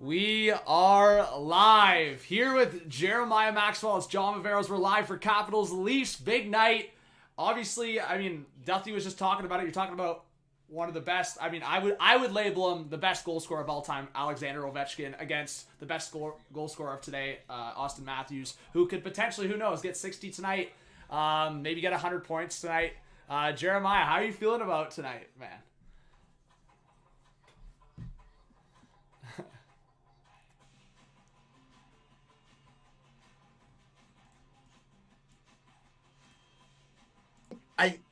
We are live here with Jeremiah Maxwell. It's John Viveiros. We're live for Capitals Leafs. Big night. Obviously, I mean, Duffy was just talking about it. You're talking about one of the best. I mean, I would label him the best goal scorer of all time, Alexander Ovechkin, against the best goal scorer of today, Austin Matthews, who could potentially, who knows, get 60 tonight, maybe get 100 points tonight. Jeremiah, how are you feeling about tonight, man?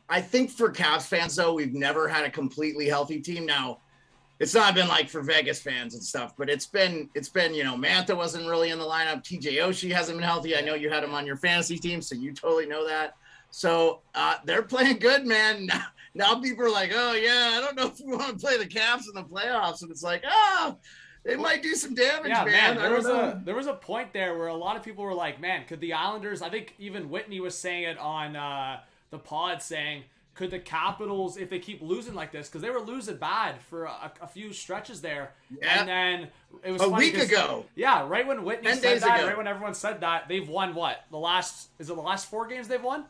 I think for Caps fans, though, we've never had a completely healthy team. Now, it's not been like for Vegas fans and stuff, but it's been, you know, Mantha wasn't really in the lineup. TJ Oshie hasn't been healthy. I know you had him on your fantasy team, so you totally know that. So they're playing good, man. Now people are like, oh, yeah, I don't know if we want to play the Caps in the playoffs. And it's like, oh, they might do some damage, yeah, man. There was a point there where a lot of people were like, man, could the Islanders, I think even Whitney was saying it on the pod, saying, could the Capitals, if they keep losing like this, because they were losing bad for a few stretches there, and then it was a week ago. Yeah, right when Whitney said that, right when everyone said that, they've won what? The last 4 games they've won?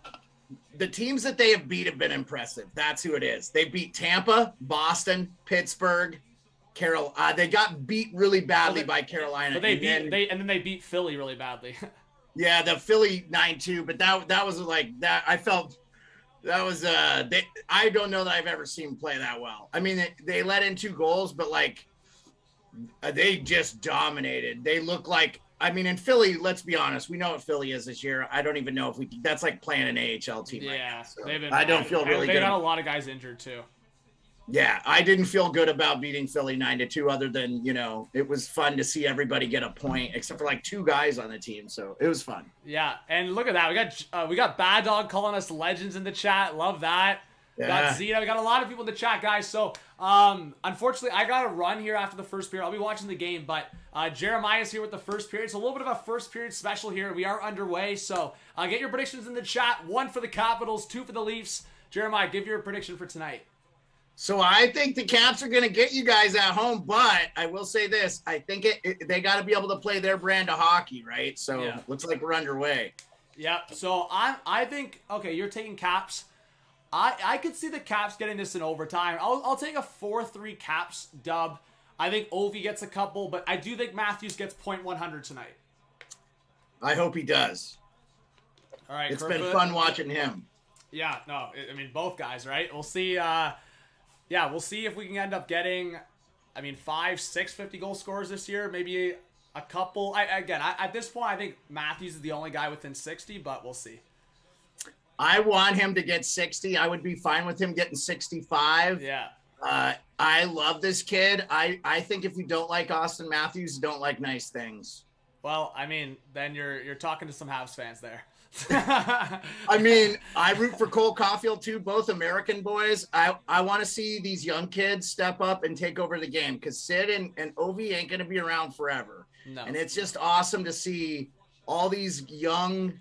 The teams that they have beat have been impressive. That's who it is. They beat Tampa, Boston, Pittsburgh, Carolina. They got beat really badly by Carolina. But they beat Philly really badly. Yeah, the Philly 9-2, but that was like that. I felt that was I don't know that I've ever seen them play that well. I mean, they let in 2 goals, but like they just dominated. They look like, I mean, in Philly, let's be honest, we know what Philly is this year. I don't even know if that's like playing an AHL team right now. So I don't feel really good. They got a lot of guys injured too. Yeah, I didn't feel good about beating Philly 9-2, other than, you know, it was fun to see everybody get a point, except for like 2 guys on the team. So it was fun. Yeah, and look at that. We got Bad Dog calling us legends in the chat. Love that. Yeah. Got Zeta. We got a lot of people in the chat, guys. So unfortunately, I got to run here after the first period. I'll be watching the game, but Jeremiah's here with the first period. It's a little bit of a first period special here. We are underway, so get your predictions in the chat. 1 for the Capitals, 2 for the Leafs. Jeremiah, give your prediction for tonight. So I think the Caps are going to get you guys at home, but I will say this. I think they got to be able to play their brand of hockey, right? So yeah. Looks like we're underway. Yeah, so I think, okay, you're taking Caps. I could see the Caps getting this in overtime. I'll take a 4-3 Caps dub. I think Ovi gets a couple, but I do think Matthews gets .100 tonight. I hope he does. All right, it's been fun watching him. Yeah, no, I mean, both guys, right? We'll see. Yeah, we'll see if we can end up getting, 5, 6 50-goal scorers this year. Maybe a couple. At this point, I think Matthews is the only guy within 60, but we'll see. I want him to get 60. I would be fine with him getting 65. Yeah. I love this kid. I think if you don't like Austin Matthews, you don't like nice things. Well, I mean, then you're talking to some Habs fans there. I mean, I root for Cole Caulfield too, both American boys. I want to see these young kids step up and take over the game, because Sid and Ovi ain't going to be around forever. No. And it's just awesome to see all these young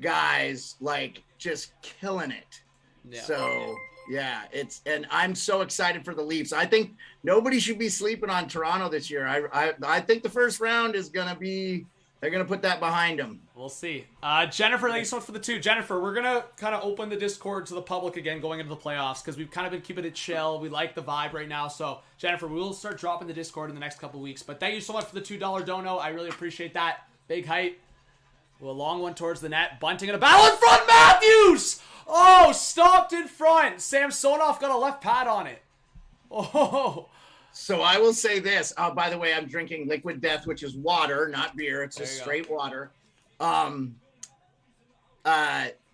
guys like just killing it. Yeah. So yeah, and I'm so excited for the Leafs. I think nobody should be sleeping on Toronto this year. I think the first round is going to be, they're going to put that behind them. We'll see. Jennifer, thank you so much for the 2. Jennifer, we're going to kind of open the Discord to the public again going into the playoffs, because we've kind of been keeping it chill. We like the vibe right now. So, Jennifer, we will start dropping the Discord in the next couple weeks. But thank you so much for the $2 dono. I really appreciate that. Big height. A long one towards the net. Bunting in a battle in front. Matthews! Oh, stopped in front. Samsonov got a left pad on it. Oh. So I will say this. By the way, I'm drinking Liquid Death, which is water, not beer. It's just straight water.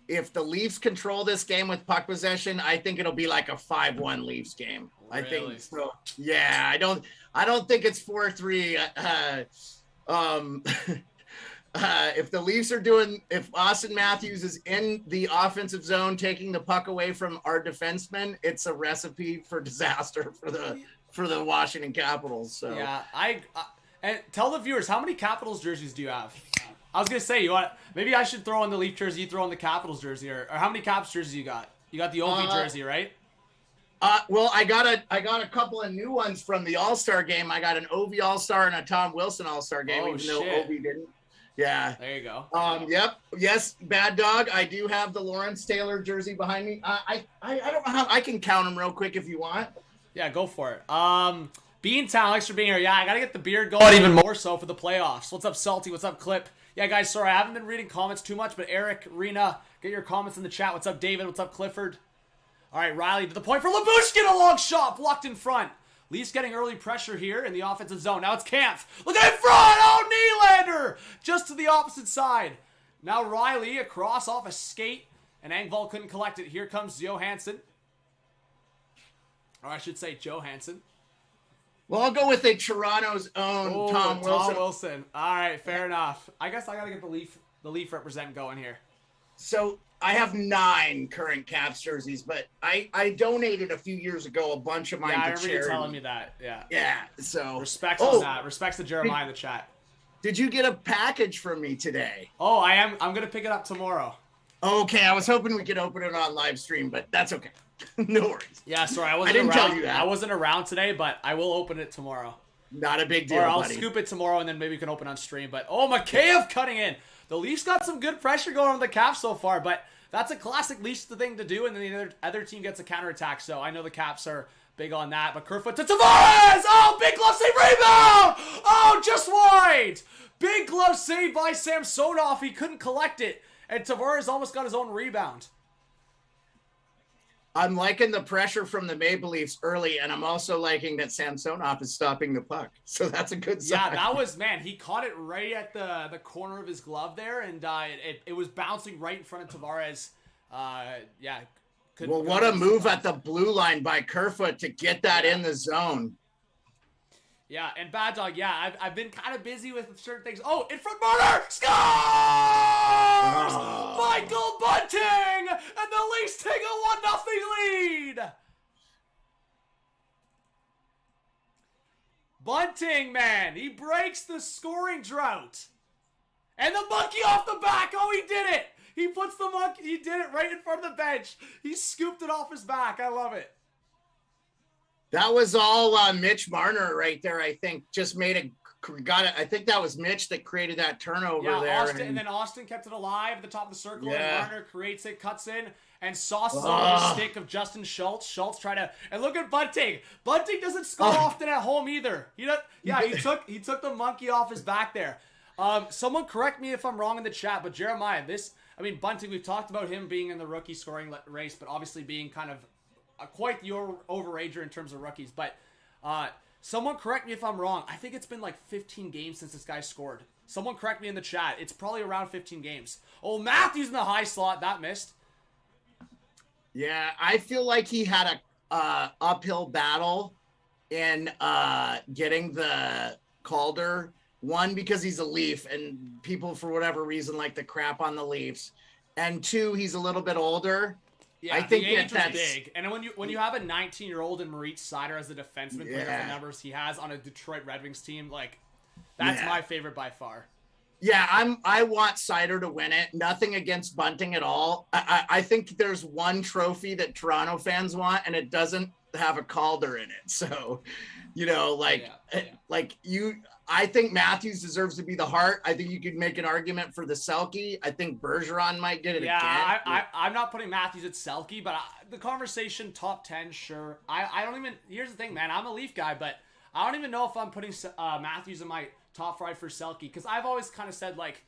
If the Leafs control this game with puck possession, I think it'll be like a 5-1 Leafs game. Really? I think so. Yeah, I don't think it's 4-3. If Austin Matthews is in the offensive zone taking the puck away from our defensemen, it's a recipe for disaster for the Washington Capitals. So yeah, and tell the viewers, how many Capitals jerseys do you have? I was gonna say, maybe I should throw in the Leaf jersey, you throw in the Capitals jersey, or how many Caps jerseys you got? You got the Ovi jersey, right? Well, I got a couple of new ones from the All-Star game. I got an Ovi All-Star and a Tom Wilson All-Star game, even though Ovi didn't. Yeah. There you go. Yep. Yes, Bad Dog. I do have the Lawrence Taylor jersey behind me. I don't know how I can count them real quick if you want. Yeah, go for it. Beantown, thanks for being here. Yeah, I gotta get the beard going even more so for the playoffs. What's up, Salty? What's up, Clip? Yeah, guys, sorry, I haven't been reading comments too much, but Eric, Rena, get your comments in the chat. What's up, David? What's up, Clifford? All right, Riley to the point for Labushkin, a long shot, blocked in front. Leafs getting early pressure here in the offensive zone. Now it's Kampf. Look at in front. Oh, Nylander. Just to the opposite side. Now Riley across off a skate. And Engvall couldn't collect it. Here comes Johansson. Or I should say Johansson. Well, I'll go with a Toronto's own Tom Wilson. Tom Wilson. All right, fair enough. I guess I got to get the Leaf represent going here. So I have 9 current Caps jerseys, but I donated a few years ago a bunch of mine to charity. I remember you telling me that. Yeah. Yeah. So respects on that. Respects to Jeremiah in the chat. Did you get a package from me today? Oh, I am. I'm gonna pick it up tomorrow. Okay, I was hoping we could open it on live stream, but that's okay. No worries. Yeah, sorry, I didn't tell you that. I wasn't around today, but I will open it tomorrow. Not a big deal, Or I'll buddy. scoop it tomorrow, and then maybe we can open on stream. But oh, MCKAY cutting in. The Leafs got some good pressure going on the Caps so far, but that's a classic Leafs thing to do, and then the other team gets a counterattack. So I know the Caps are big on that. But Kerfoot to Tavares! Oh, big glove save, rebound! Oh, just wide! Big glove save by Samsonov. He couldn't collect it, and Tavares almost got his own rebound. I'm liking the pressure from the Maple Leafs early, and I'm also liking that Samsonov is stopping the puck. So that's a good sign. Yeah, that was, man, he caught it right at the corner of his glove there, and it was bouncing right in front of Tavares. Yeah. Well, what a move at the blue line by Kerfoot to get that in the zone. Yeah, and Bad Dog, yeah, I've been kind of busy with certain things. Oh, in front Marner! Scores! Oh. Michael Bunting! And the Leafs take a 1-0 lead! Bunting, man, he breaks the scoring drought. And the monkey off the back! Oh, he did it! He puts the monkey, he did it right in front of the bench. He scooped it off his back. I love it. That was all Mitch Marner right there, I think. Just made it. I think that was Mitch that created that turnover there. Austin, and then Austin kept it alive at the top of the circle. Yeah. And Marner creates it, cuts in, and sauces over the stick of Justin Schultz. Schultz tried to, and look at Bunting. Bunting doesn't score often at home either. He took the monkey off his back there. Someone correct me if I'm wrong in the chat, but Jeremiah, Bunting, we've talked about him being in the rookie scoring race, but obviously being kind of quite the overager in terms of rookies. But someone correct me if I'm wrong. I think it's been like 15 games since this guy scored. Someone correct me in the chat. It's probably around 15 games. Oh, Matthews in the high slot. That missed. Yeah, I feel like he had a uphill battle in getting the Calder. One, because he's a Leaf and people, for whatever reason, like to crap on the Leafs. And 2, he's a little bit older. Yeah, I think the age was big. And when you have a 19-year-old and Moritz Seider as a defenseman putting up the numbers he has on a Detroit Red Wings team, like, that's my favorite by far. Yeah, I want Seider to win it. Nothing against Bunting at all. I think there's one trophy that Toronto fans want, and it doesn't have a Calder in it. So, I think Matthews deserves to be the Hart. I think you could make an argument for the Selke. I think Bergeron might get it again. I'm not putting Matthews at Selke, but the conversation top 10, sure. I don't even, here's the thing, man. I'm a Leaf guy, but I don't even know if I'm putting Matthews in my top 5 for Selke, because I've always kind of said, like,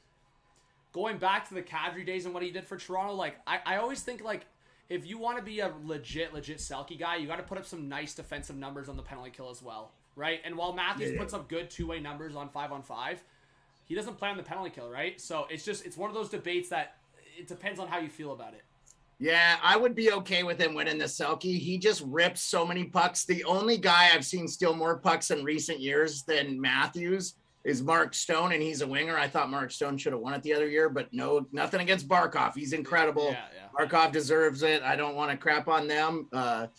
going back to the Kadri days and what he did for Toronto, like, I always think, like, if you want to be a legit Selke guy, you got to put up some nice defensive numbers on the penalty kill as well, right? And while Matthews puts up good two-way numbers on 5-on-5, he doesn't play on the penalty kill, right? So it's one of those debates that it depends on how you feel about it. Yeah, I would be okay with him winning the Selke. He just rips so many pucks. The only guy I've seen steal more pucks in recent years than Matthews is Mark Stone, and he's a winger. I thought Mark Stone should have won it the other year, but no, nothing against Barkov. He's incredible. Yeah. Barkov deserves it. I don't want to crap on them. I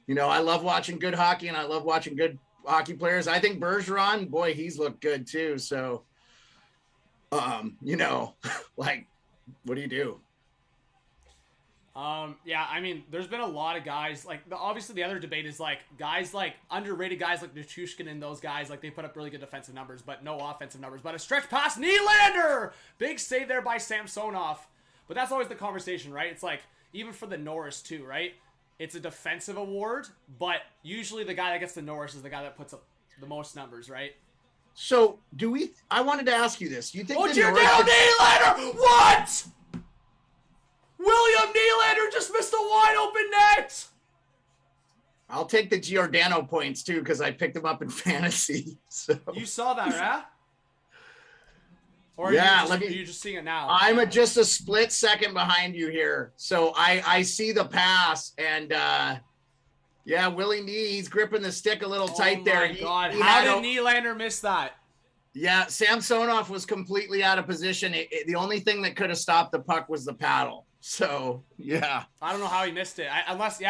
love watching good hockey, and I love watching good hockey players. I think Bergeron, boy, he's looked good too. So, like, what do you do? Yeah, I mean, there's been a lot of guys, like, obviously the other debate is, like, guys, like, underrated guys like Nichushkin and those guys, like, they put up really good defensive numbers, but no offensive numbers. But a stretch pass, Nylander! Big save there by Samsonov. But that's always the conversation, right? It's like, even for the Norris, too, right? It's a defensive award, but usually the guy that gets the Norris is the guy that puts up the most numbers, right? So, I wanted to ask you this. You think Giordano Nylander! What?! William Nylander just missed a wide open net! I'll take the Giordano points, too, because I picked him up in fantasy. So. You saw that, right? Or yeah, are you just seeing it now? I'm just a split second behind you here. So I see the pass, and yeah, Willie Nee, he's gripping the stick a little tight there. Oh my God, how did Nylander miss that? Yeah, Samsonov was completely out of position. The only thing that could have stopped the puck was the paddle. So yeah, I don't know how he missed it. Unless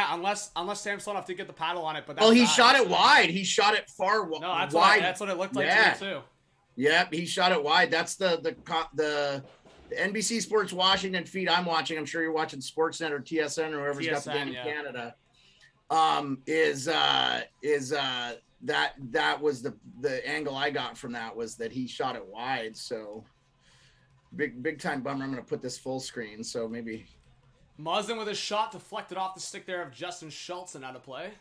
Samsonov did get the paddle on it, but he shot it wide. He shot it far wide. No, that's what it looked like to me too. Yep, he shot it wide. That's the NBC Sports Washington feed I'm watching. I'm sure you're watching Sportsnet or TSN or whoever's got the game in Canada. That was the angle I got from that was that he shot it wide. So big time bummer. I'm going to put this full screen. So maybe Muzzin with a shot deflected off the stick there of Justin Schultz and out of play.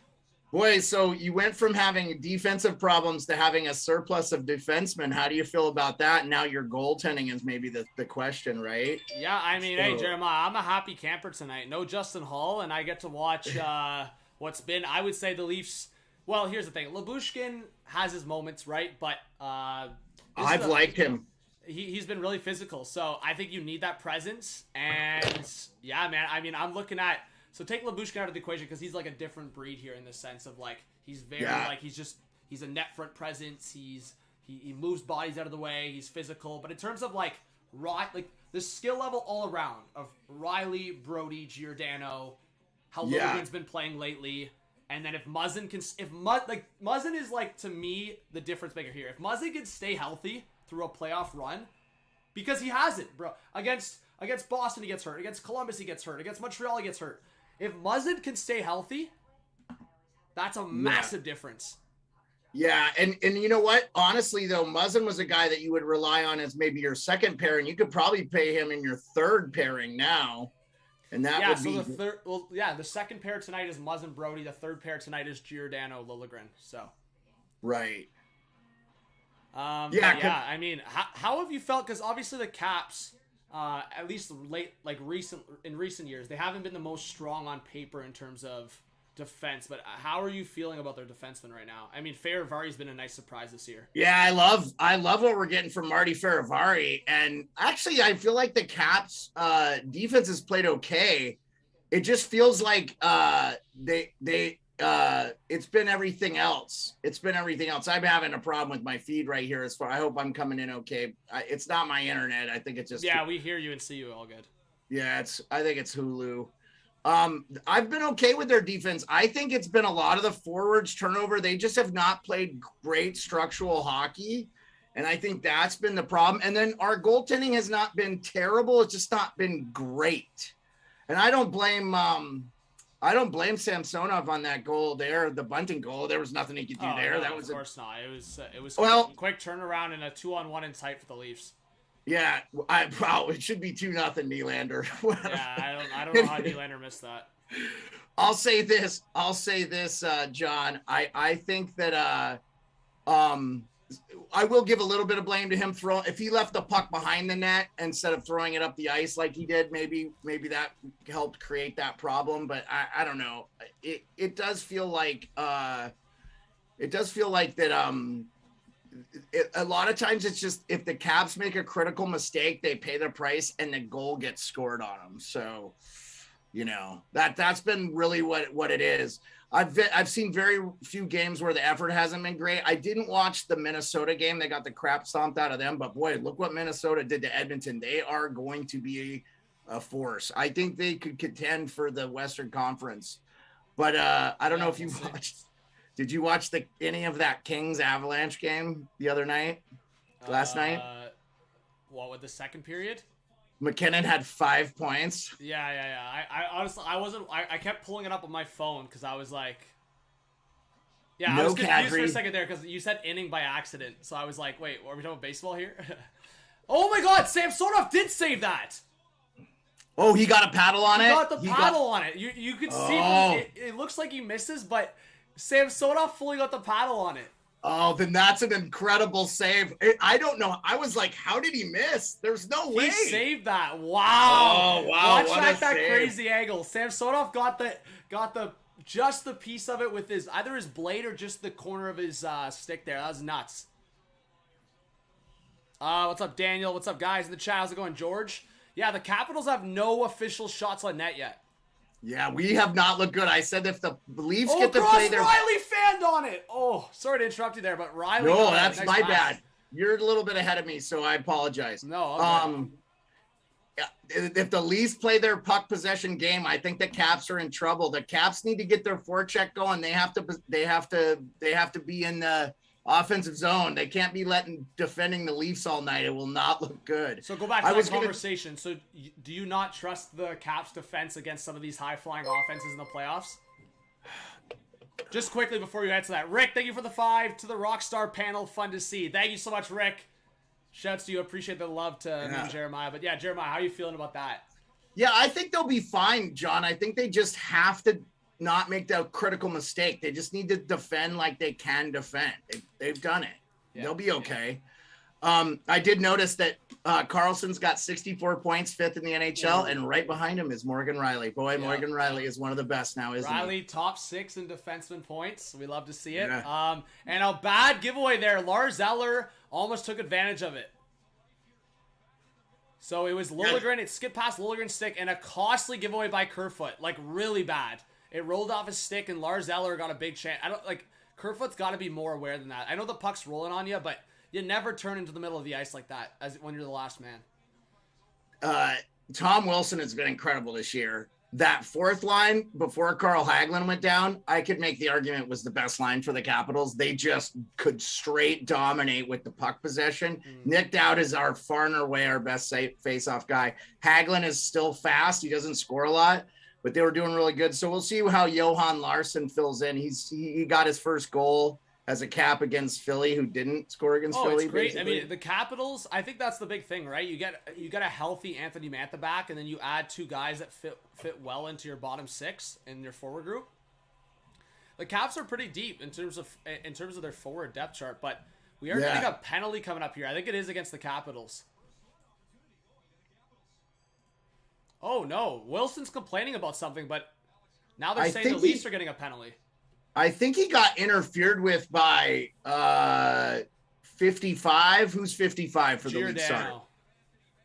Boy, so you went from having defensive problems to having a surplus of defensemen. How do you feel about that? Now your goaltending is maybe the question, right? Yeah, I mean, hey, Jeremiah, I'm a happy camper tonight. No Justin Hull, and I get to watch what's been, I would say, the Leafs. Well, here's the thing. Lyubushkin has his moments, right? But I've liked him. He's been really physical, so I think you need that presence. And, yeah, man, I mean, I'm looking at... So take Lyubushkin out of the equation because he's like a different breed here in the sense of like he's very like he's a net front presence. He moves bodies out of the way. He's physical, but in terms of like the skill level all around of Riley, Brody, Giordano, how Logan's been playing lately, and then if Muzzin can Muzzin is like to me the difference maker here. If Muzzin can stay healthy through a playoff run, because he hasn't, bro. Against Boston he gets hurt. Against Columbus he gets hurt. Against Montreal he gets hurt. If Muzzin can stay healthy, that's a massive difference. Yeah, and you know what? Honestly, though, Muzzin was a guy that you would rely on as maybe your second pairing. You could probably pay him in your third pairing now, and that would be... the second pair tonight is Muzzin Brody. The third pair tonight is Giordano Liljegren. So, right. I mean, how have you felt? Because obviously the Caps... at least in recent years, they haven't been the most strong on paper in terms of defense. But how are you feeling about their defensemen right now? I mean, Fehervari's been a nice surprise this year. Yeah, I love what we're getting from Marty Fehervari, and actually, I feel like the Caps' defense has played okay. It just feels like it's been everything else. It's been everything else. I'm having a problem with my feed right here. I hope I'm coming in okay. It's not my internet. I think it's just... Yeah, we hear you and see you all good. Yeah, I think it's Hulu. I've been okay with their defense. I think it's been a lot of the forwards turnover. They just have not played great structural hockey. And I think that's been the problem. And then our goaltending has not been terrible. It's just not been great. And I don't blame Samsonov on that goal there, the Bunting goal. There was nothing he could do there. No, that was of course not. It was quick turnaround and a 2-on-1 in sight for the Leafs. Yeah, it should be 2-0 Nylander. Yeah, I don't know how Nylander missed that. I'll say this, John. I think that I will give a little bit of blame to him if he left the puck behind the net instead of throwing it up the ice like he did. Maybe that helped create that problem. But I don't know. It does feel like that. A lot of times it's just if the Caps make a critical mistake, they pay the price and the goal gets scored on them. So, that's been really what it is. I've seen very few games where the effort hasn't been great. I didn't watch the Minnesota game. They got the crap stomped out of them, but boy, look what Minnesota did to Edmonton. They are going to be a force. I think they could contend for the Western Conference, but I don't know if you watched. Did you watch any of that Kings Avalanche game the other night? Last night? What with the second period? McKinnon had 5 points. Yeah. I honestly, I kept pulling it up on my phone because I was like, yeah, I was confused for a second there because you said inning by accident. So I was like, wait, are we talking about baseball here? Oh my God, Samsonov did save that. Oh, he got a paddle on it? He got the paddle on it. You could see it looks like he misses, but Samsonov fully got the paddle on it. Oh, then that's an incredible save. I don't know. I was like, how did he miss? There's no way. He saved that. Wow. Oh, wow. Watch that crazy angle. Samsonov got the just the piece of it with either his blade or just the corner of his stick there. That was nuts. What's up, Daniel? What's up, guys in the chat? How's it going, George? Yeah, the Capitals have no official shots on net yet. Yeah, we have not looked good. I said if the Leafs get to play their... Riley fanned on it. Oh, sorry to interrupt you there, but Riley... No, that's my bad. You're a little bit ahead of me, so I apologize. No, if the Leafs play their puck possession game, I think the Caps are in trouble. The Caps need to get their forecheck going. They have to be in the offensive zone. They can't be defending the Leafs all night. It will not look good. So go back to that conversation. So do you not trust the Caps defense against some of these high-flying offenses in the playoffs? Just quickly before you answer that. Rick, thank you for the 5 to the Rockstar panel. Fun to see. Thank you so much, Rick. Shouts to you. Appreciate the love to me and Jeremiah. But yeah, Jeremiah, how are you feeling about that? Yeah, I think they'll be fine, John. I think they just have to not make that critical mistake. They just need to defend like they can defend. They've done it. Yeah. They'll be okay. I did notice that Carlson's got 64 points, 5th in the NHL, and right behind him is Morgan Riley. Morgan Riley is one of the best now, isn't he? Riley, top 6 in defenseman points. We love to see it. Yeah. And a bad giveaway there. Lars Eller almost took advantage of it. So it was Liljegren. It skipped past Liljegren's stick, and a costly giveaway by Kerfoot. Like, really bad. It rolled off his stick, and Lars Eller got a big chance. Kerfoot's got to be more aware than that. I know the puck's rolling on you, but you never turn into the middle of the ice like that when you're the last man. Tom Wilson has been incredible this year. That 4th line before Carl Hagelin went down, I could make the argument was the best line for the Capitals. They just could straight dominate with the puck possession. Nick Dowd is far and away our best face-off guy. Hagelin is still fast. He doesn't score a lot, but they were doing really good. So we'll see how Johan Larsson fills in. He got his first goal as a Cap against Philly, who didn't score against Philly. It's great. Basically. I mean, the Capitals, I think that's the big thing, right? You get a healthy Anthony Mantha back, and then you add 2 guys that fit well into your bottom 6 in your forward group. The Caps are pretty deep in terms of their forward depth chart, but we are getting a penalty coming up here. I think it is against the Capitals. Oh no, Wilson's complaining about something, but now they're saying the Leafs are getting a penalty. I think he got interfered with by 55. Who's 55 for the Leafs? Sorry.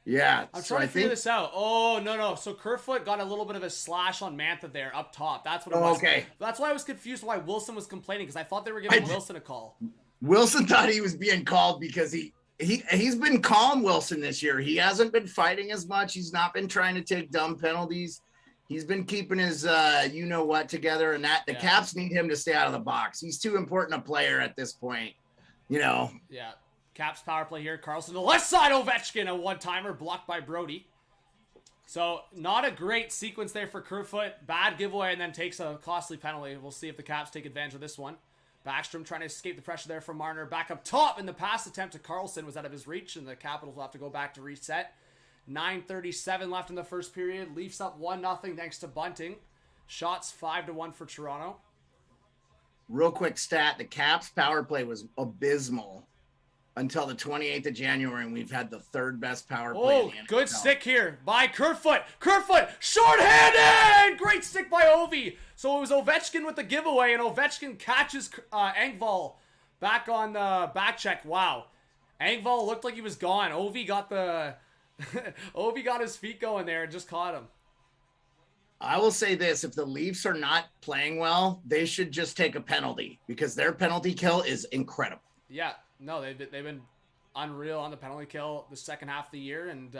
Yeah. I'm trying to figure this out. Oh, no. So Kerfoot got a little bit of a slash on Mantha there up top. That's what it was. Okay. That's why I was confused why Wilson was complaining, because I thought they were giving Wilson a call. Wilson thought he was being called because he's been calm, Wilson, this year. He hasn't been fighting as much. He's not been trying to take dumb penalties. He's been keeping his you-know-what together, and the Caps need him to stay out of the box. He's too important a player at this point, Yeah. Caps power play here. Carlson, the left side, Ovechkin, a one-timer blocked by Brody. So not a great sequence there for Kerfoot. Bad giveaway, and then takes a costly penalty. We'll see if the Caps take advantage of this one. Backstrom trying to escape the pressure there from Marner. Back up top, and the pass attempt to Carlson was out of his reach, and the Capitals will have to go back to reset. 9:37 left in the first period. Leafs up 1-0 thanks to Bunting. Shots 5-1 for Toronto. Real quick stat: the Caps power play was abysmal until the 28th of January, and we've had the 3rd best power play. Oh, good stick here by Kerfoot. Kerfoot, shorthanded! Great stick by Ovi. So it was Ovechkin with the giveaway, and Ovechkin catches Engvall back on the back check. Wow. Engvall looked like he was gone. Ovi got his feet going there and just caught him. I will say this: if the Leafs are not playing well, they should just take a penalty, because their penalty kill is incredible. Yeah, no, they've been unreal on the penalty kill the second half of the year, and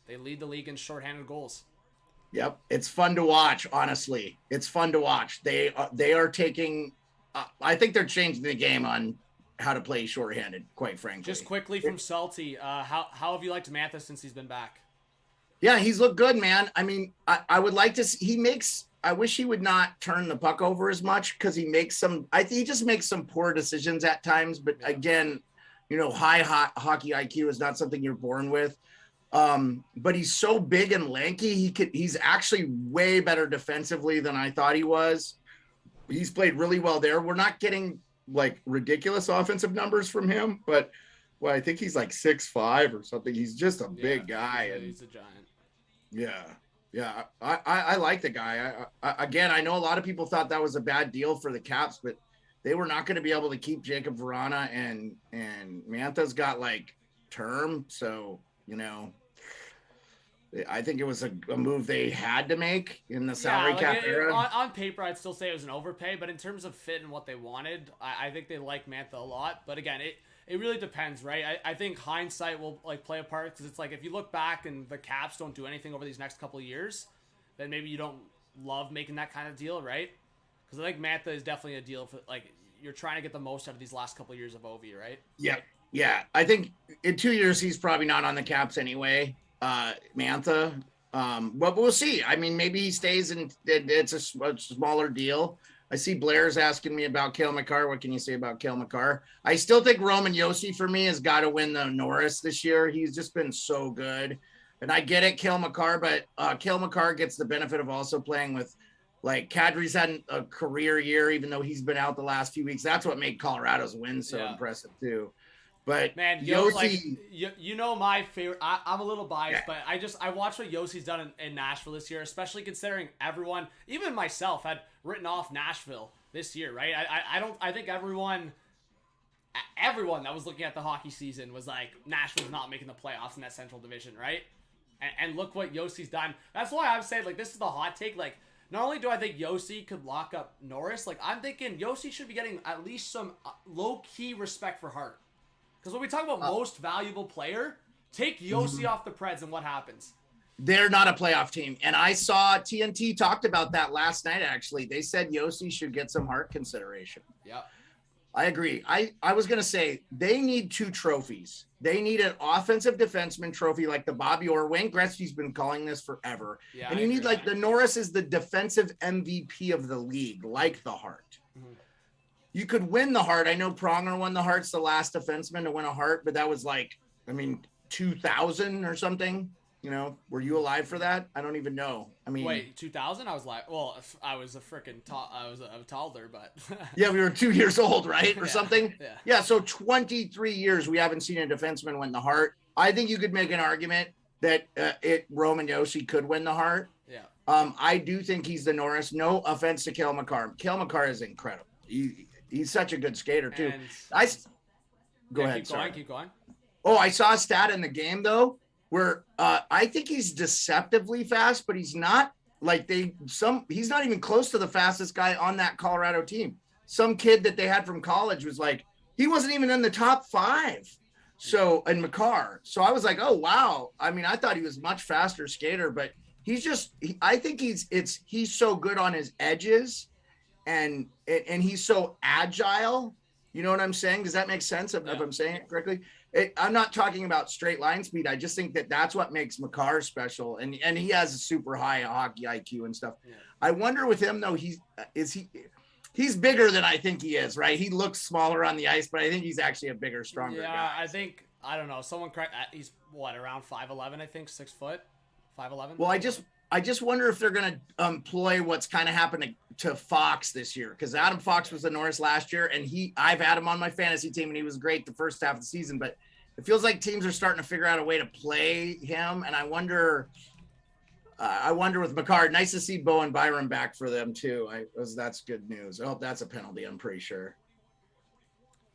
they lead the league in shorthanded goals. Yep, it's fun to watch. Honestly, it's fun to watch. They are taking. I think they're changing the game on how to play shorthanded. Quite frankly. Just quickly from Salty, how have you liked Mantha since he's been back? Yeah, he's looked good, man. I mean, I would like to see, I wish he would not turn the puck over as much because he just makes some poor decisions at times. But again, high hockey IQ is not something you're born with. But he's so big and lanky. He's actually way better defensively than I thought he was. He's played really well there. We're not getting like ridiculous offensive numbers from him, but I think he's like 6'5" or something. He's just a big guy. He's a giant. Yeah. I like the guy. Again, I know a lot of people thought that was a bad deal for the Caps, but they were not going to be able to keep Jacob Vrana, and Mantha's got like term. So, I think it was a move they had to make in the salary cap era. On paper, I'd still say it was an overpay, but in terms of fit and what they wanted, I think they like Mantha a lot. But again, it really depends, right? I think hindsight will like play a part, because it's like if you look back and the Caps don't do anything over these next couple of years, then maybe you don't love making that kind of deal, right? Because I think Mantha is definitely a deal for like you're trying to get the most out of these last couple of years of Ovi, right? Yeah. I think in 2 years he's probably not on the Caps anyway. Mantha, but we'll see. I mean, maybe he stays and it's a smaller deal. I see Blair's asking me about Cale Makar. What can you say about Cale Makar? I still think Roman Josi for me has got to win the Norris this year. He's just been so good. And I get it, Cale Makar, but Cale Makar gets the benefit of also playing with, like, Kadri's had a career year, even though he's been out the last few weeks. That's what made Colorado's win so impressive too. But man, Josi, like, my favorite. I'm a little biased, but I watched what Yosi's done in Nashville this year, especially considering everyone, even myself, had written off Nashville this year, right? I think everyone that was looking at the hockey season was like, Nashville's not making the playoffs in that Central Division, right? And look what Yosi's done. That's why I'm saying, like, this is the hot take. Like, not only do I think Josi could lock up Norris, like, I'm thinking Josi should be getting at least some low-key respect for Hart. Because when we talk about most valuable player, take Josi off the Preds and what happens? They're not a playoff team. And I saw TNT talked about that last night, actually. They said Josi should get some Hart consideration. Yep. I agree. I was going to say they need 2 trophies. They need an offensive defenseman trophy like the Bobby Orr. Wayne Gretzky's been calling this forever. Yeah, and you need like the Norris is the defensive MVP of the league, like the Hart. Mm-hmm. You could win the Hart. I know Pronger won the Hart's the last defenseman to win a Hart, but that was like, 2000 or something. Were you alive for that? I don't even know. Wait, 2000? I was like, well, I was a freaking I was a toddler, but yeah, we were 2 years old, right, or something. Yeah. So 23 years we haven't seen a defenseman win the Hart. I think you could make an argument that Roman Josi could win the Hart. Yeah. I do think he's the Norris. No offense to Cale Makar. Cale Makar is incredible. He's such a good skater too. Go ahead. Keep going. Oh, I saw a stat in the game though, where I think he's deceptively fast, but he's not he's not even close to the fastest guy on that Colorado team. Some kid that they had from college was like, he wasn't even in the top 5. So, and Makar. So I was like, oh wow. I thought he was much faster skater, but I think he's so good on his edges and he's so agile. You know what I'm saying? Does that make sense if I'm saying it correctly? I'm not talking about straight line speed. I just think that's what makes Makar special. And he has a super high hockey IQ and stuff. Yeah. I wonder with him though, he's bigger than I think he is, right? He looks smaller on the ice, but I think he's actually a bigger, stronger guy. I don't know. Someone correct. He's around 5'11", I think, 6 foot, 5'11". Well, I just wonder if they're going to employ what's kind of happened to Fox this year, because Adam Fox was the Norris last year, and I've had him on my fantasy team, and he was great the first half of the season. But it feels like teams are starting to figure out a way to play him, and I wonder with Makar. Nice to see Bo and Byron back for them too. That's good news. I hope that's a penalty. I'm pretty sure.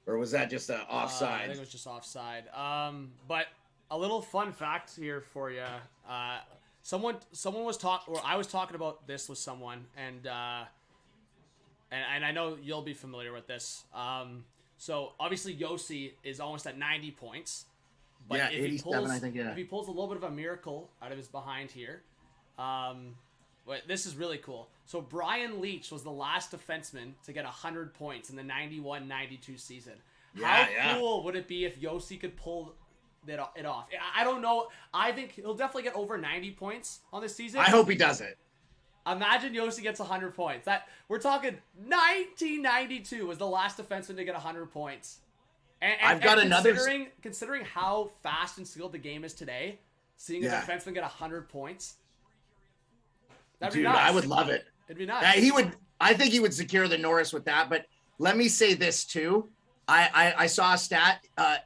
Or was that just an offside? I think it was just offside. But a little fun fact here for you. Someone was I was talking about this with someone, and I know you'll be familiar with this. So obviously Josi is almost at 90 points. But yeah, 87, I think. Yeah. If he pulls a little bit of a miracle out of his behind here, but this is really cool. So Brian Leach was the last defenseman to get 100 points in the 91-92 season. How cool would it be if Josi could pull it off. I don't know. I think he'll definitely get over 90 points on this season. I hope he does it. Imagine Yossi gets 100 points. That we're talking 1992 was the last defenseman to get 100 points. And I've got another. Considering how fast and skilled the game is today, seeing a defenseman get 100 points. That'd be nice. I would love it. It'd be nice. I think he would secure the Norris with that. But let me say this too. I saw a stat.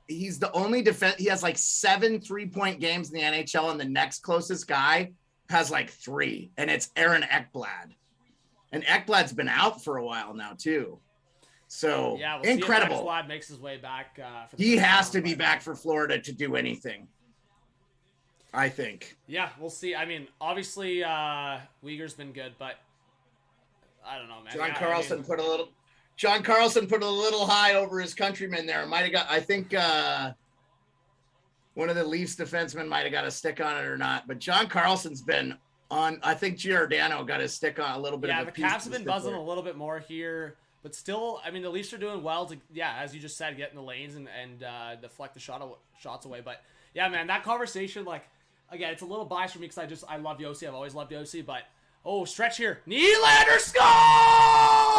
He's the only he has like 7 3-point games in the NHL, and the next closest guy has like 3, and it's Aaron Ekblad. And Ekblad's been out for a while now too. So we'll incredible. See if Ekblad makes his way back. He has to be back for Florida to do anything, I think. Yeah, we'll see. I mean, obviously, Uyghur's been good, but I don't know, man. John Carlson put a little high over his countryman there. Might have got. I think one of the Leafs defensemen might have got a stick on it or not. But John Carlson's been on. I think Giordano got his stick on a little bit. Yeah, the Caps have been buzzing a little bit more here. But still, I mean, the Leafs are doing well to, as you just said, get in the lanes and deflect the shots away. But, yeah, man, that conversation, like, again, it's a little biased for me because I love Yossi. I've always loved Yossi. But, stretch here. Nylander scores!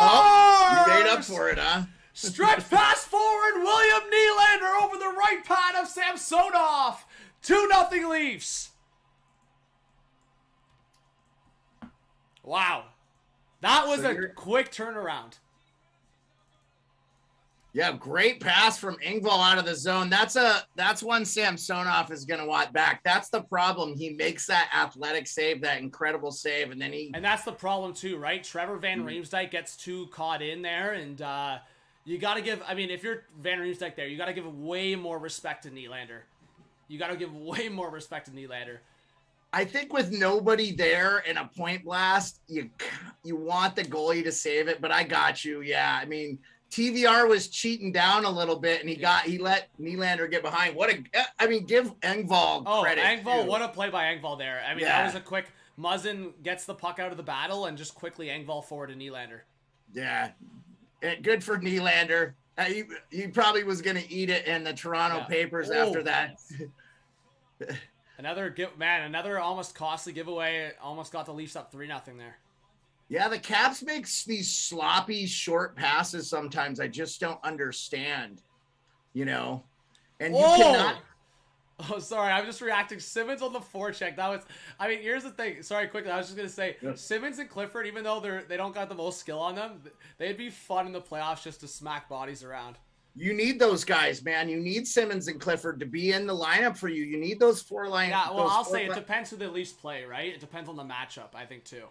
Oh, you made up for it, huh? Stretch pass forward. William Nylander over the right pad of Samsonov. 2-0 Leafs. Wow. That was a quick turnaround. Yeah, great pass from Engvall out of the zone. That's one Samsonov is going to want back. That's the problem. He makes that athletic save, that incredible save, and then And that's the problem too, right? Trevor Van Riemsdyk gets too caught in there, and you got to give, I mean, if you're Van Riemsdyk there, you got to give way more respect to Nylander. I think with nobody there in a point blast, you want the goalie to save it, but I got you. Yeah, I mean, TVR was cheating down a little bit, and he let Nylander get behind. Give Engvall credit. Engvall, what a play by Engvall there. I mean, that was a quick, Muzzin gets the puck out of the battle, and just quickly Engvall forward to Nylander. Yeah, good for Nylander. He probably was going to eat it in the Toronto papers after that. Another almost costly giveaway. Almost got the Leafs up 3-0 there. Yeah, the Caps makes these sloppy short passes sometimes. I just don't understand, And you cannot. Oh, sorry. I'm just reacting. Simmons on the forecheck. Here's the thing. Sorry, quickly. I was just going to say, Simmons and Clifford, even though they don't got the most skill on them, they'd be fun in the playoffs just to smack bodies around. You need those guys, man. You need Simmons and Clifford to be in the lineup for you. You need those 4 line. Yeah, well, I'll say it depends who they least play, right? It depends on the matchup, I think, too.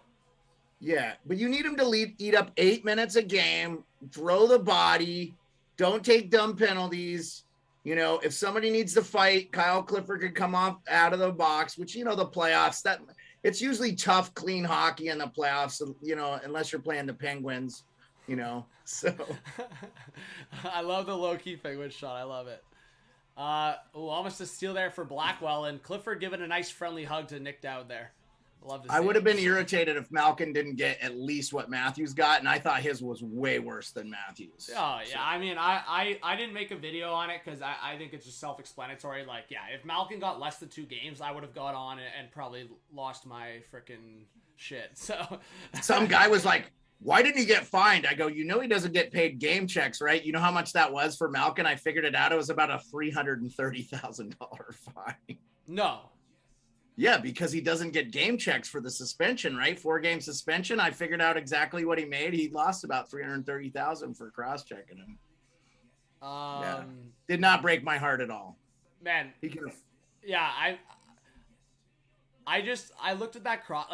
Yeah, but you need them to eat up 8 minutes a game, throw the body, don't take dumb penalties. If somebody needs to fight, Kyle Clifford could come out of the box, which, the playoffs, it's usually tough, clean hockey in the playoffs, unless you're playing the Penguins, so. I love the low-key Penguin shot. I love it. Almost a steal there for Blackwell, and Clifford giving a nice friendly hug to Nick Dowd there. I would have been irritated if Malkin didn't get at least what Matthews got, and I thought his was way worse than Matthews. Oh, yeah. So. I mean, I didn't make a video on it because I think it's just self-explanatory. Like, yeah, if Malkin got less than 2 games, I would have got on and probably lost my freaking shit. So some guy was like, why didn't he get fined? I go, he doesn't get paid game checks, right? You know how much that was for Malkin? I figured it out. It was about a $330,000 fine. No. Yeah, because he doesn't get game checks for the suspension, right? 4-game suspension. I figured out exactly what he made. He lost about $330,000 for cross-checking him. Did not break my heart at all. Man. I looked at that cross,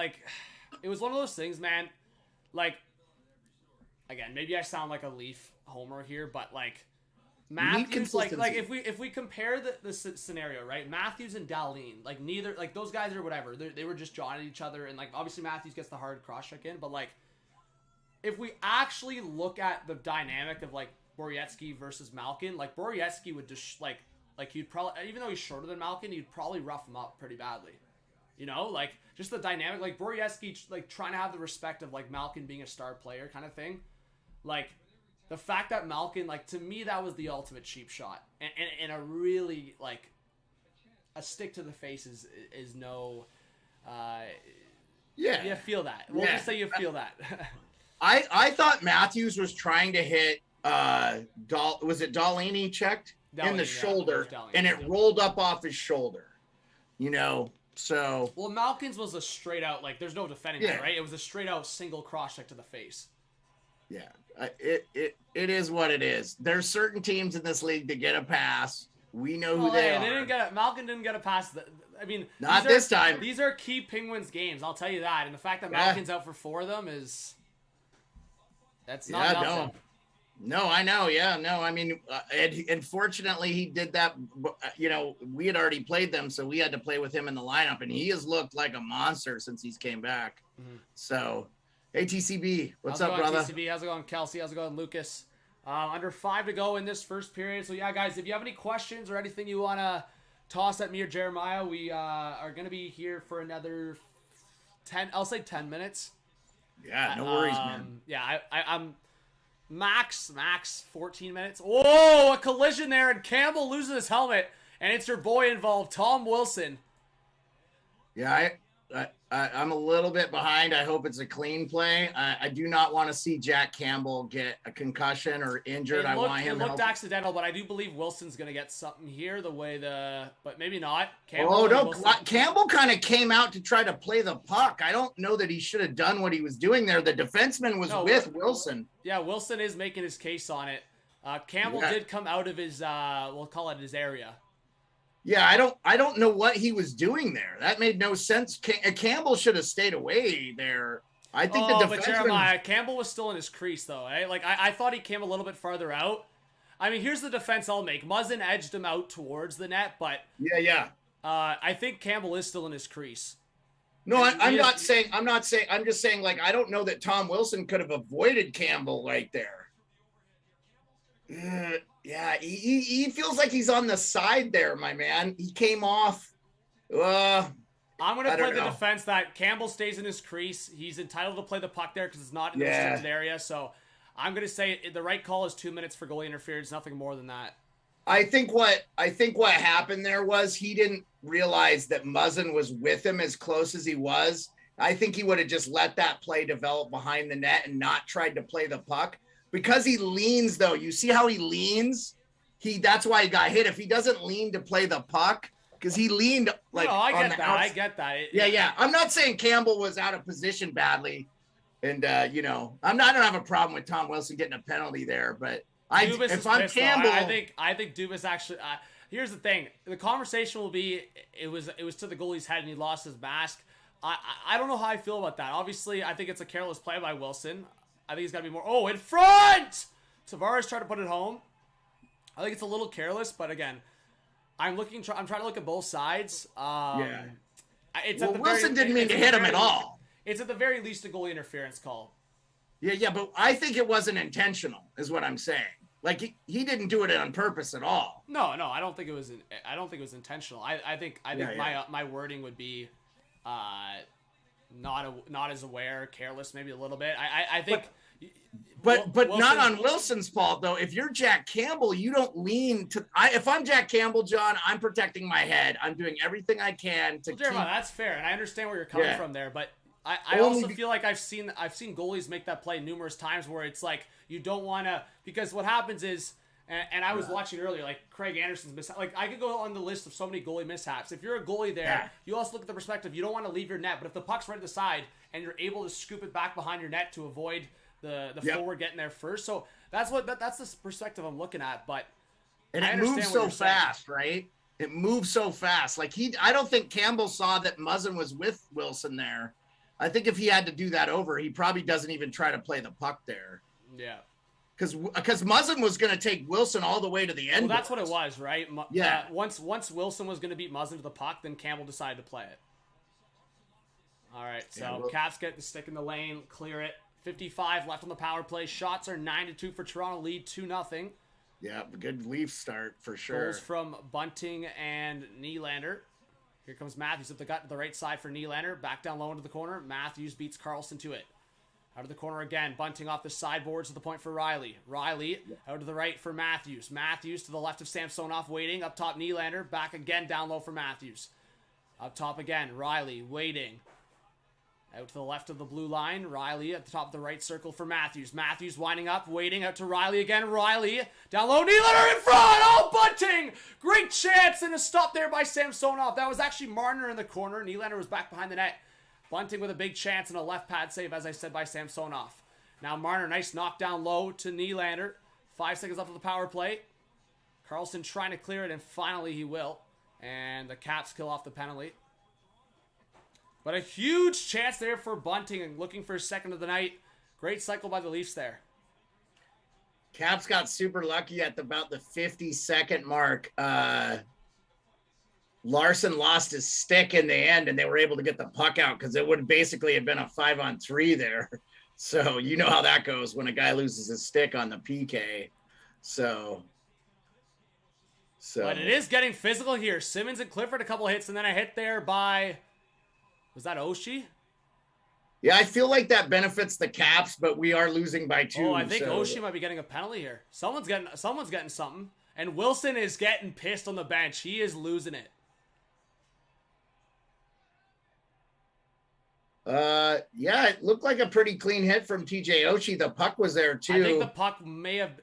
it was one of those things, man. Again, maybe I sound like a Leaf homer here, but Matthews, if we compare the scenario, right? Matthews and Dahlin, neither, those guys or whatever, they were just jawing at each other, and obviously Matthews gets the hard cross check in, but if we actually look at the dynamic of Borowiecki versus Malkin, Borowiecki would just he'd probably, even though he's shorter than Malkin, he'd probably rough him up pretty badly. Just the dynamic, Borowiecki trying to have the respect of Malkin being a star player kind of thing, the fact that Malkin, to me, that was the ultimate cheap shot. And a really, a stick to the face is no. Yeah. You feel that. We'll just say you feel that. I thought Matthews was trying to hit was it Dahlini checked in the shoulder, and it rolled up off his shoulder. So well, Malkin's was a straight out, like there's no defending that, right? It was a straight out single cross check to the face. Yeah, it is what it is. There's certain teams in this league that get a pass. We know who they are. Malkin didn't get a pass. I mean, not this time. These are key Penguins games. I'll tell you that. And the fact that Malkin's out for 4 of them that's not nothing. No, I know. Yeah, no. I mean, unfortunately, he did that. We had already played them, so we had to play with him in the lineup, and he has looked like a monster since he's came back. Mm-hmm. So, hey, TCB, what's up, brother? TCB, how's it going, Kelsey? How's it going, Lucas? Under 5 to go in this first period. So, yeah, guys, if you have any questions or anything you want to toss at me or Jeremiah, we are going to be here for another 10 minutes. Yeah, no worries, man. Yeah, I'm max 14 minutes. Whoa, a collision there, and Campbell loses his helmet, and it's your boy involved, Tom Wilson. Yeah, I'm a little bit behind. I hope it's a clean play. I do not want to see Jack Campbell get a concussion or injured. I want him. It looked accidental, but I do believe Wilson's going to get something here. But maybe not. Campbell kind of came out to try to play the puck. I don't know that he should have done what he was doing there. The defenseman was with Wilson. Yeah, Wilson is making his case on it. Campbell did come out of his, we'll call it his area. Yeah, I don't know what he was doing there. That made no sense. Campbell should have stayed away there. I think the defenseman... but Jeremiah, Campbell was still in his crease, though. Eh? Like, I thought he came a little bit farther out. I mean, here's the defense I'll make. Muzzin edged him out towards the net, but... Yeah. I think Campbell is still in his crease. No, I'm not saying... I'm just saying, like, I don't know that Tom Wilson could have avoided Campbell right there. Yeah, he feels like he's on the side there, my man. He came off. I'm going to play the defense that Campbell stays in his crease. He's entitled to play the puck there because it's not in the restricted area. So I'm going to say the right call is 2 minutes for goalie interference, nothing more than that. I think what happened there was he didn't realize that Muzzin was with him as close as he was. I think he would have just let that play develop behind the net and not tried to play the puck. Because he leans, though, you see how he leans? That's why he got hit. If he doesn't lean to play the puck, because he leaned like. No, I get that. Yeah. I'm not saying Campbell was out of position badly, and I don't have a problem with Tom Wilson getting a penalty there, but if I'm Campbell, I think Dubas actually. Here's the thing: the conversation will be it was to the goalie's head and he lost his mask. I don't know how I feel about that. Obviously, I think it's a careless play by Wilson. I think he's got to be more... Oh, in front! Tavares tried to put it home. I think it's a little careless, but again, I'm trying to look at both sides. Wilson didn't mean to hit him at all. It's at the very least a goalie interference call. Yeah, but I think it wasn't intentional, is what I'm saying. Like he didn't do it on purpose at all. No, I don't think it was. I don't think it was intentional. I think my wording would be, not as aware, careless, maybe a little bit. I think. But Wilson, not on Wilson's fault though. If you're Jack Campbell, you don't lean to. If I'm Jack Campbell, John, I'm protecting my head. I'm doing everything I can to. Jeremiah, that's fair, and I understand where you're coming from there. But I also feel like I've seen goalies make that play numerous times where it's like you don't want to, because what happens is. And I was watching earlier, like Craig Anderson's mishap. Like I could go on the list of so many goalie mishaps. If you're a goalie there, you also look at the perspective. You don't want to leave your net, but if the puck's right at the side and you're able to scoop it back behind your net to avoid the forward getting there first. So that's the perspective I'm looking at. But it moves so fast, right? It moves so fast. Like I don't think Campbell saw that Muzzin was with Wilson there. I think if he had to do that over, he probably doesn't even try to play the puck there. Yeah. Because Muzzin was going to take Wilson all the way to the end. Well, that's what it was, right? Once Wilson was going to beat Muzzin to the puck, then Campbell decided to play it. All right, so Caps get the stick in the lane, clear it. 55 left on the power play. Shots are 9-2 for Toronto, lead 2-0. Yeah, good Leaf start for sure. Goals from Bunting and Nylander. Here comes Matthews at the right side for Nylander. Back down low into the corner. Matthews beats Carlson to it. Out of the corner again. Bunting off the sideboards to the point for Riley. Riley out to the right for Matthews. Matthews to the left of Samsonov waiting. Up top Nylander. Back again down low for Matthews. Up top again. Riley waiting. Out to the left of the blue line. Riley at the top of the right circle for Matthews. Matthews winding up, waiting out to Riley again. Riley down low. Nylander in front. Oh, Bunting! Great chance and a stop there by Samsonov. That was actually Marner in the corner. Nylander was back behind the net. Bunting with a big chance and a left pad save, as I said, by Samsonov. Now Marner, nice knock down low to Nylander. 5 seconds left of the power play. Karlsson trying to clear it, and finally he will. And the Caps kill off the penalty. But a huge chance there for Bunting and looking for his second of the night. Great cycle by the Leafs there. Caps got super lucky at about the 50-second mark. Larson lost his stick in the end, and they were able to get the puck out because it would basically have been a 5-on-3 there. So you know how that goes when a guy loses his stick on the PK. So. But it is getting physical here. Simmons and Clifford a couple hits, and then a hit there by... Was that Oshie? Yeah, I feel like that benefits the Caps, but we are losing by 2. Oh, I think Oshie might be getting a penalty here. Someone's getting something. And Wilson is getting pissed on the bench. He is losing it. Yeah, it looked like a pretty clean hit from TJ Oshie. The puck was there too. I think the puck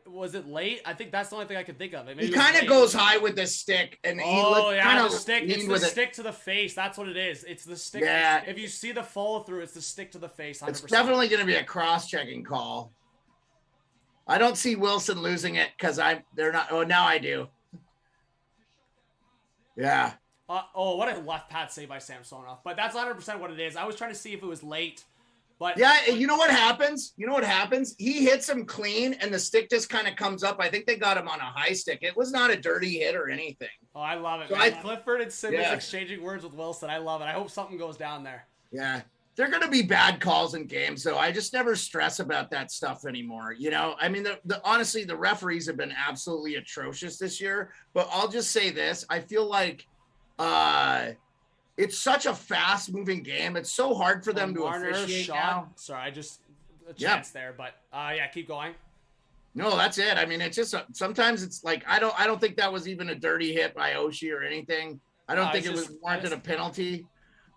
was it late? I think that's the only thing I could think of. He kind of goes high with the stick, and the stick. It's the stick to the face. That's what it is. It's the stick. Yeah. If you see the follow through, it's the stick to the face. 100%. It's definitely going to be a cross-checking call. I don't see Wilson losing it because they're not. Oh, now I do. Yeah. What a left pad save by Samsonov. But that's 100% what it is. I was trying to see if it was late. But yeah, you know what happens? He hits him clean, and the stick just kind of comes up. I think they got him on a high stick. It was not a dirty hit or anything. Oh, I love it. So Clifford and Simmons exchanging words with Wilson. I love it. I hope something goes down there. Yeah. They're going to be bad calls in games, so I just never stress about that stuff anymore. You know, I mean, honestly, the referees have been absolutely atrocious this year. But I'll just say this. I feel like it's such a fast moving game. It's so hard for them to officiate now. Sorry, a chance there, but keep going. No, that's it. I mean, it's just sometimes it's like I don't think that was even a dirty hit by Oshie or anything. I don't think it was warranted a penalty.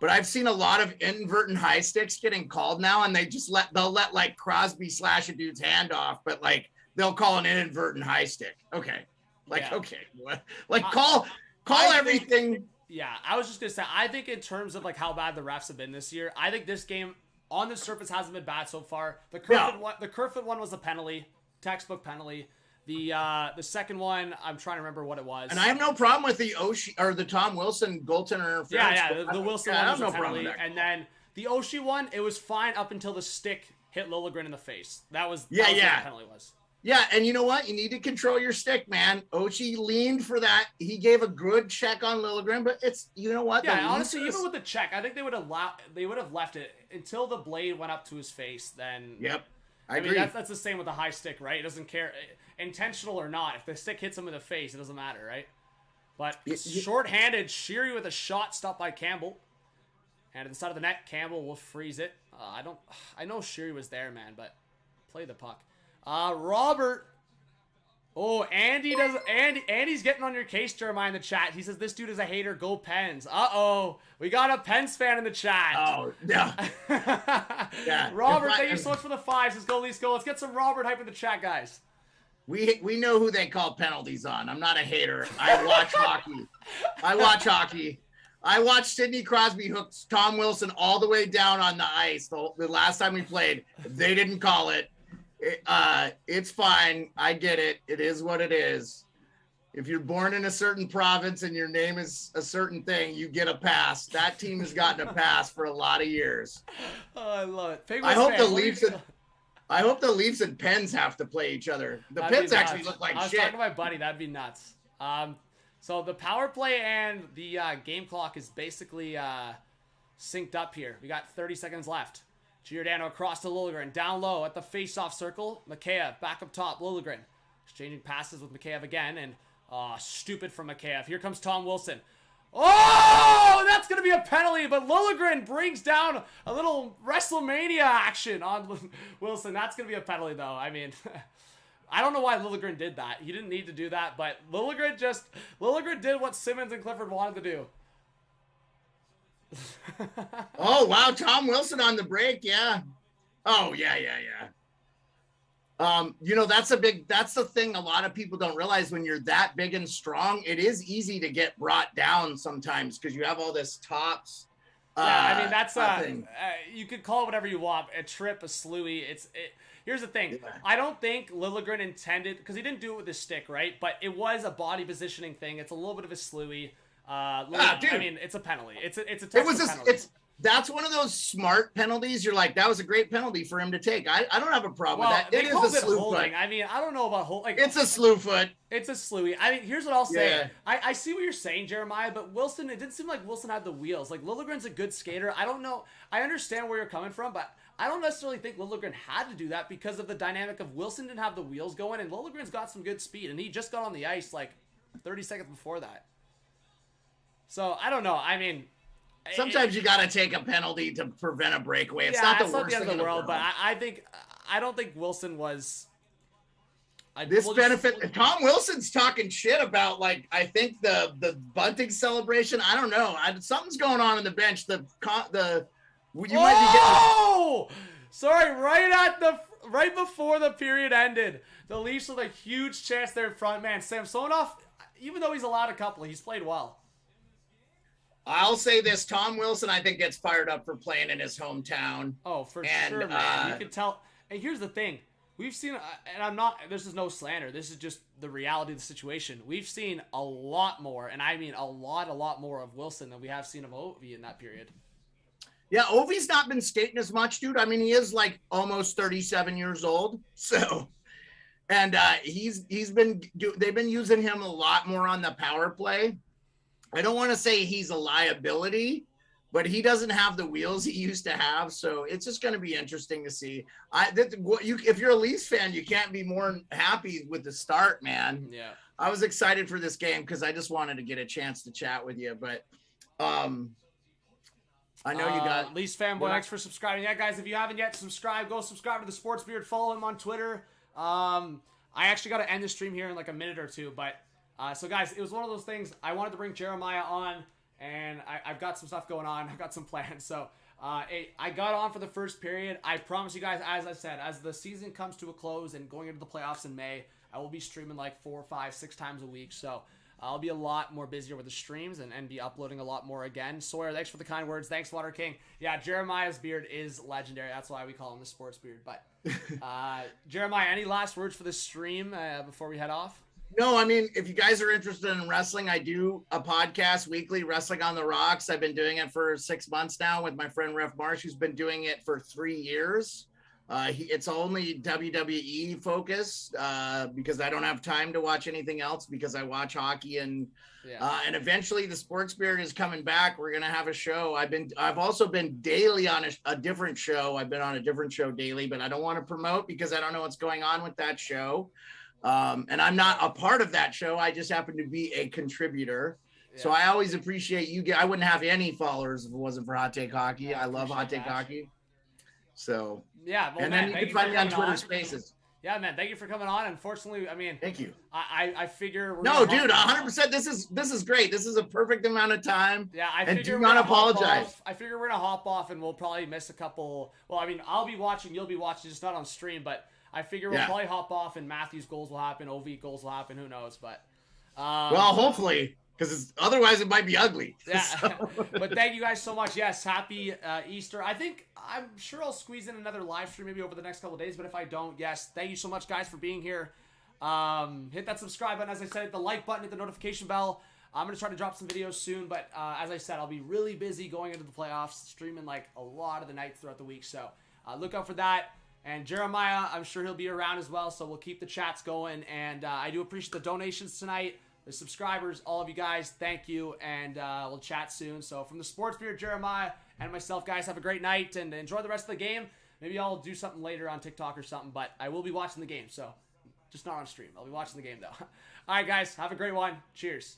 But I've seen a lot of inadvertent high sticks getting called now, and they'll let like Crosby slash a dude's hand off, but like they'll call an inadvertent high stick. Okay, okay, what? Like call everything. I was just gonna say, I think in terms of like how bad the refs have been this year, I think this game on the surface hasn't been bad so far. The Kerfoot one was a penalty, textbook penalty. The second one, I'm trying to remember what it was. And I have no problem with the Oshie or the Tom Wilson goaltender interference. The Wilson one was a penalty, and then the Oshie one, it was fine up until the stick hit Liljegren in the face. That was what the penalty was. Yeah, and you know what? You need to control your stick, man. Oshie leaned for that. He gave a good check on Liljegren, but it's, you know what? Yeah, honestly, even with the check, I think they would have left it until the blade went up to his face. Then I agree. Mean, that's the same with the high stick, right? It doesn't care, intentional or not. If the stick hits him in the face, it doesn't matter, right? But short-handed, Sheary with a shot stopped by Campbell. And at the side of the net, Campbell will freeze it. I know Sheary was there, man, but play the puck. Robert. Oh, Andy's getting on your case, Jeremiah, in the chat. He says, this dude is a hater. Go Pens. Uh-oh. We got a Pens fan in the chat. Oh, no. Yeah. Robert, thank you so much for the 5. Let's go, Leafs, go. Let's get some Robert hype in the chat, guys. We know who they call penalties on. I'm not a hater. I watch hockey. I watched Sidney Crosby hook Tom Wilson all the way down on the ice the last time we played. They didn't call it. It's fine. I get it. It is what it is. If you're born in a certain province and your name is a certain thing, you get a pass. That team has gotten a pass for a lot of years. Oh, I love it. I hope the Leafs and Pens have to play each other. The Pens actually look like shit. I was talking to my buddy. That'd be nuts. So the power play and the game clock is basically synced up here. We got 30 seconds left. Giordano across to Liljegren. Down low at the face-off circle. Mikheyev back up top. Liljegren exchanging passes with Mikheyev again. And stupid from Mikheyev. Here comes Tom Wilson. Oh, that's going to be a penalty, but Liljegren brings down a little WrestleMania action on Wilson. That's going to be a penalty, though. I mean, I don't know why Liljegren did that. He didn't need to do that, but Liljegren did what Simmons and Clifford wanted to do. Oh, wow. Tom Wilson on the break. Yeah. Oh, yeah. That's the thing a lot of people don't realize. When you're that big and strong, it is easy to get brought down sometimes because you have all this tops. Yeah, I mean, that's you could call it whatever you want. A trip, a slewy. Here's the thing. Yeah. I don't think Liljegren intended, because he didn't do it with his stick, right? But it was a body positioning thing. It's a little bit of a slewy. Dude. I mean, it's a penalty. It's a penalty. That's one of those smart penalties. You're like, that was a great penalty for him to take. I don't have a problem with that. It is a slew foot. I mean, I don't know about it's a slew foot. It's a slewy. I mean, here's what I'll say. Yeah. I see what you're saying, Jeremiah, but Wilson, it didn't seem like Wilson had the wheels. Like, Liljegren's a good skater. I don't know. I understand where you're coming from, but I don't necessarily think Liljegren had to do that because of the dynamic of Wilson didn't have the wheels going, and Liljegren's got some good speed, and he just got on the ice like 30 seconds before that. So, I don't know. I mean, sometimes you got to take a penalty to prevent a breakaway. It's not the worst thing in the world. But I don't think Wilson was. Tom Wilson's talking shit about, like, I think the Bunting celebration. I don't know. Something's going on in the bench. You might be getting. Sorry, right before the period ended, the Leafs with a huge chance there in front. Man, Samsonov, even though he's allowed a couple, he's played well. I'll say this: Tom Wilson, I think, gets fired up for playing in his hometown. Oh, for sure, man. You can tell. And here's the thing: we've seen, and I'm not. This is no slander. This is just the reality of the situation. We've seen a lot more, and I mean a lot more of Wilson than we have seen of Ovi in that period. Yeah, Ovi's not been skating as much, dude. I mean, he is like almost 37 years old. So, and they've been using him a lot more on the power play. I don't want to say he's a liability, but he doesn't have the wheels he used to have. So it's just going to be interesting to see. If you're a Leafs fan, you can't be more happy with the start, man. Yeah. I was excited for this game because I just wanted to get a chance to chat with you. But I know you got Leafs fanboy. Thanks for subscribing. Yeah, guys, if you haven't yet subscribed, go subscribe to the Sports Beard. Follow him on Twitter. I actually got to end the stream here in like a minute or two, but. So, guys, it was one of those things. I wanted to bring Jeremiah on, and I've got some stuff going on. I've got some plans. So, I got on for the first period. I promise you guys, as I said, as the season comes to a close and going into the playoffs in May, I will be streaming like 4, 5, 6 times a week. So, I'll be a lot more busier with the streams and be uploading a lot more again. Sawyer, thanks for the kind words. Thanks, Water King. Yeah, Jeremiah's beard is legendary. That's why we call him the Sports Beard. But, Jeremiah, any last words for this stream before we head off? No, I mean, if you guys are interested in wrestling, I do a podcast weekly, Wrestling on the Rocks. I've been doing it for 6 months now with my friend Ref Marsh, who's been doing it for 3 years. It's only WWE focused because I don't have time to watch anything else because I watch hockey and eventually the Sports Beard is coming back. We're gonna have a show. I've also been daily on a different show. I've been on a different show daily, but I don't want to promote because I don't know what's going on with that show. And I'm not a part of that show. I just happen to be a contributor. Yeah. So I always appreciate you. I wouldn't have any followers if it wasn't for Hot Take Hockey. Yeah, I love Hot Take Hockey. So yeah, well, and then you can find me on Twitter Spaces. Yeah, man. Thank you for coming on. Unfortunately, I mean, thank you. I figure. No, dude, 100%. This is great. This is a perfect amount of time. Yeah, I figure. Do not apologize. I figure we're gonna hop off, and we'll probably miss a couple. Well, I mean, I'll be watching. You'll be watching, just not on stream, but. I figure we'll probably hop off and Matthew's goals will happen, OV goals will happen, who knows, but... well, hopefully, because otherwise it might be ugly. Yeah, so. But thank you guys so much. Yes, happy Easter. I'm sure I'll squeeze in another live stream maybe over the next couple of days, but if I don't, yes, thank you so much, guys, for being here. Hit that subscribe button, as I said, hit the like button, hit the notification bell. I'm going to try to drop some videos soon, but as I said, I'll be really busy going into the playoffs, streaming like a lot of the nights throughout the week, so look out for that. And Jeremiah, I'm sure he'll be around as well, so we'll keep the chats going. And I do appreciate the donations tonight, the subscribers, all of you guys. Thank you, and we'll chat soon. So from the Sports Beard, Jeremiah, and myself, guys, have a great night, and enjoy the rest of the game. Maybe I'll do something later on TikTok or something, but I will be watching the game, so just not on stream. I'll be watching the game, though. All right, guys, have a great one. Cheers.